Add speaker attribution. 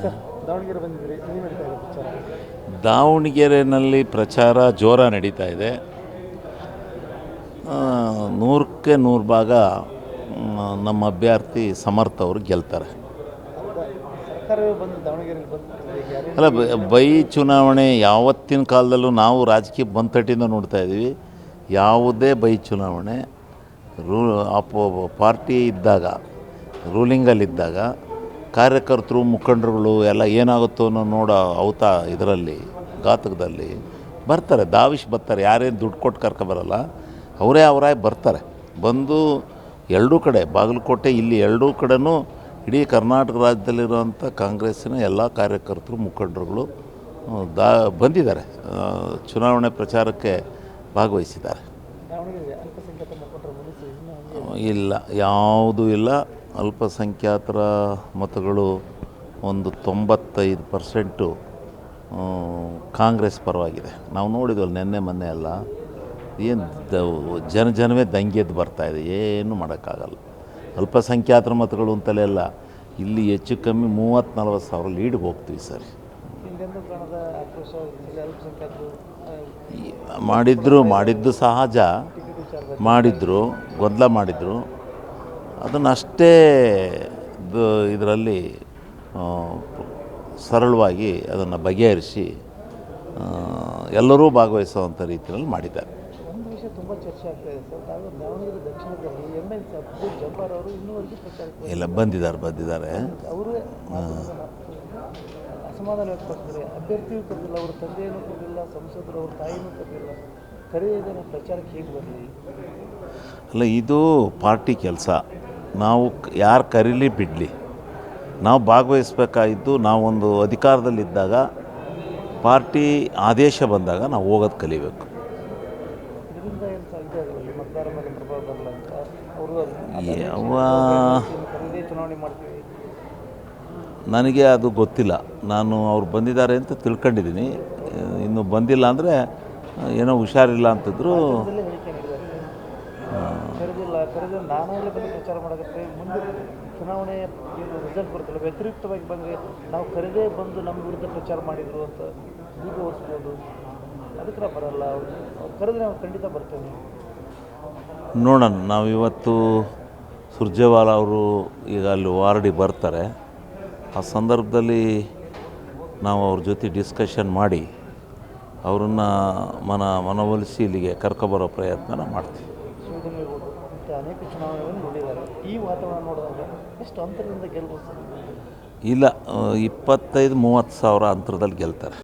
Speaker 1: Sir Davanagere ಬಂದಿದ್ರಿ, ನೀವು ನಡೀತಾ ಇದೆ ಪ್ರಚಾರ?
Speaker 2: ದಾವಣಗೆರೆಯಲ್ಲಿ ಪ್ರಚಾರ ಜೋರ ನಡೀತಾ ಇದೆ. 100ಕ್ಕೆ 100 ಭಾಗ ನಮ್ಮ ಅಭ್ಯರ್ಥಿ ಸಮರ್ಥ ಅವರು ಗೆಲ್ತಾರೆ.
Speaker 1: ಸರ್ಕಾರವೇ ಬಂದು ದಾವಣಗೆರೆಯಲ್ಲಿ ಬಂದು
Speaker 2: ಅಲ್ಲ, ಬೈ ಚುನಾವಣೆ ಯಾವತ್ತಿನ ಕಾಲದಲ್ಲೂ ನಾವು ರಾಜಕೀಯ ಬಂತಟ್ಟಿಂದ ನೋಡ್ತಾ ಇದ್ದೀವಿ. ಯಾವುದೇ ಬೈ ಚುನಾವಣೆ ಪಾರ್ಟಿ ಇದ್ದಾಗ, ರೂಲಿಂಗಲ್ಲಿದ್ದಾಗ ಕಾರ್ಯಕರ್ತರು ಮುಖಂಡರುಗಳು ಎಲ್ಲ ಏನಾಗುತ್ತೋ ಅನ್ನೋ ಇದರಲ್ಲಿ ಘಾತಕದಲ್ಲಿ ಬರ್ತಾರೆ, ಧಾವಿಸಿ ಬರ್ತಾರೆ. ಯಾರೇನು ದುಡ್ಡು ಕೊಟ್ಟು ಕರ್ಕೊಬರಲ್ಲ, ಅವರಾಗಿ ಬರ್ತಾರೆ. ಬಂದು ಎರಡೂ ಕಡೆ, ಬಾಗಲಕೋಟೆ ಇಲ್ಲಿ ಎರಡೂ ಕಡೆನೂ ಇಡೀ ಕರ್ನಾಟಕ ರಾಜ್ಯದಲ್ಲಿರುವಂಥ ಕಾಂಗ್ರೆಸ್ಸಿನ ಎಲ್ಲ ಕಾರ್ಯಕರ್ತರು ಮುಖಂಡರುಗಳು ಬಂದಿದ್ದಾರೆ, ಚುನಾವಣೆ ಪ್ರಚಾರಕ್ಕೆ ಭಾಗವಹಿಸಿದ್ದಾರೆ. ಇಲ್ಲ, ಯಾವುದೂ ಇಲ್ಲ. ಅಲ್ಪಸಂಖ್ಯಾತರ ಮತಗಳು ಒಂದು 95% ಕಾಂಗ್ರೆಸ್ ಪರವಾಗಿದೆ. ನಾವು ನೋಡಿದ್ವಲ್ಲ ನಿನ್ನೆ ಮೊನ್ನೆ ಎಲ್ಲ, ಏನು ಜನವೇ ದಂಗೆದ್ದು ಬರ್ತಾಯಿದೆ, ಏನು ಮಾಡೋಕ್ಕಾಗಲ್ಲ. ಅಲ್ಪಸಂಖ್ಯಾತರ ಮತಗಳು ಅಂತಲೇ ಅಲ್ಲ, ಇಲ್ಲಿ ಹೆಚ್ಚು ಕಮ್ಮಿ 30-40 ಸಾವಿರ ಲೀಡ್ಗೆ ಹೋಗ್ತೀವಿ ಸರ್. ಮಾಡಿದ್ದು ಸಹಜ, ಗೊಂದಲ ಮಾಡಿದರು. ಅದನ್ನಷ್ಟೇ ಇದರಲ್ಲಿ ಸರಳವಾಗಿ ಅದನ್ನು ಬಗೆಹರಿಸಿ ಎಲ್ಲರೂ ಭಾಗವಹಿಸುವಂಥ ರೀತಿಯಲ್ಲಿ ಮಾಡಿದ್ದಾರೆ.
Speaker 1: ಒಂದು ವಿಷಯ ತುಂಬ ಚರ್ಚೆ ಆಗ್ತಾ ಇದೆ ಸರ್, ದಾವಣಗೆರೆ ದಕ್ಷಿಣದಲ್ಲಿ MLC ಅಬ್ದುಲ್ ಜಬ್ಬಾರ್ ಅವರು ಇನ್ನೂವರೆಗೂ ಪ್ರಚಾರಕ್ಕೆ
Speaker 2: ಇಲ್ಲ ಬಂದಿದ್ದಾರೆ.
Speaker 1: ಅವರು ಅಸಮಾಧಾನ ವ್ಯಕ್ತಪಡಿಸಿದ್ದಾರೆ. ಅಭ್ಯರ್ಥಿಯೂ ಕರೆದಿಲ್ಲ, ಅವ್ರ ತಂದೆಯೂ ಕರೆದಿಲ್ಲ, ಸಂಸದರು ಅವ್ರ ತಾಯಿನೂ ಕರೆದಿಲ್ಲ, ಕರೆಯೋದನ್ನು ಪ್ರಚಾರಕ್ಕೆ ಹೇಗೆ ಬರಲಿ?
Speaker 2: ಅಲ್ಲ, ಇದು ಪಾರ್ಟಿ ಕೆಲಸ. ನಾವು ಯಾರು ಕರೀಲಿ ಬಿಡಲಿ, ನಾವು ಭಾಗವಹಿಸಬೇಕಾಗಿದ್ದು ನಾವೊಂದು ಅಧಿಕಾರದಲ್ಲಿದ್ದಾಗ, ಪಾರ್ಟಿ ಆದೇಶ ಬಂದಾಗ ನಾವು ಹೋಗೋದು ಕಲಿಬೇಕು.
Speaker 1: ಇದರಿಂದ ಏನು ಮತದಾರ ಮೇಲೆ ಪ್ರಭಾವ ಬರಲ್ಲ ಅಂತ ಅವರು ಚುನಾವಣೆ ಮಾಡ್ತೀವಿ.
Speaker 2: ನನಗೆ ಅದು ಗೊತ್ತಿಲ್ಲ. ನಾನು ಅವ್ರು ಬಂದಿದ್ದಾರೆ ಅಂತ ತಿಳ್ಕೊಂಡಿದ್ದೀನಿ. ಇನ್ನು ಬಂದಿಲ್ಲ ಅಂದರೆ ಏನೋ ಹುಷಾರಿಲ್ಲ ಅಂತಿದ್ರು.
Speaker 1: ಕರೆದಿಲ್ಲ ನಾನಾಗಲೇ ಬಂದು ಪ್ರಚಾರ ಮಾಡೋಕ್ಕೆ ಮುಂದೆ ಚುನಾವಣೆ ರಿಸಲ್ಟ್ ಬರುತ್ತಲ್ಲ, ವ್ಯತಿರಿಕ್ತವಾಗಿ ಬಂದರೆ ನಾವು ಕರೆದೇ ಬಂದು ನಮ್ಮ ವಿರುದ್ಧ ಪ್ರಚಾರ ಮಾಡಿದರು ಅಂತ ಈಗ ಓದಿಸ್ಬೋದು. ಅದಕ್ಕೆ ಬರಲ್ಲ, ಅವ್ರು ಕರೆದ್ರೆ ನಾವು ಖಂಡಿತ ಬರ್ತೇವೆ.
Speaker 2: ನೋಡೋಣ. ನಾವಿವತ್ತು ಸುರ್ಜೇವಾಲ ಅವರು ಈಗ ಅಲ್ಲಿ ವಾರ್ಡಿಗೆ ಬರ್ತಾರೆ. ಆ ಸಂದರ್ಭದಲ್ಲಿ ನಾವು ಅವ್ರ ಜೊತೆ ಡಿಸ್ಕಷನ್ ಮಾಡಿ ಅವರನ್ನು ಮನವೊಲಿಸಿ ಇಲ್ಲಿಗೆ ಕರ್ಕೊಬರೋ ಪ್ರಯತ್ನ ಮಾಡ್ತೀವಿ.
Speaker 1: ಅನೇಕ ಚುನಾವಣೆಗಳನ್ನು ನೋಡಿದ್ದಾರೆ. ಈ ವಾತಾವರಣ ನೋಡಿದಾಗ ಎಷ್ಟು ಅಂತರದಿಂದ ಗೆಲ್ಬೋದು?
Speaker 2: ಇಲ್ಲ, 25-30 ಸಾವಿರ ಅಂತರದಲ್ಲಿ ಗೆಲ್ತಾರೆ.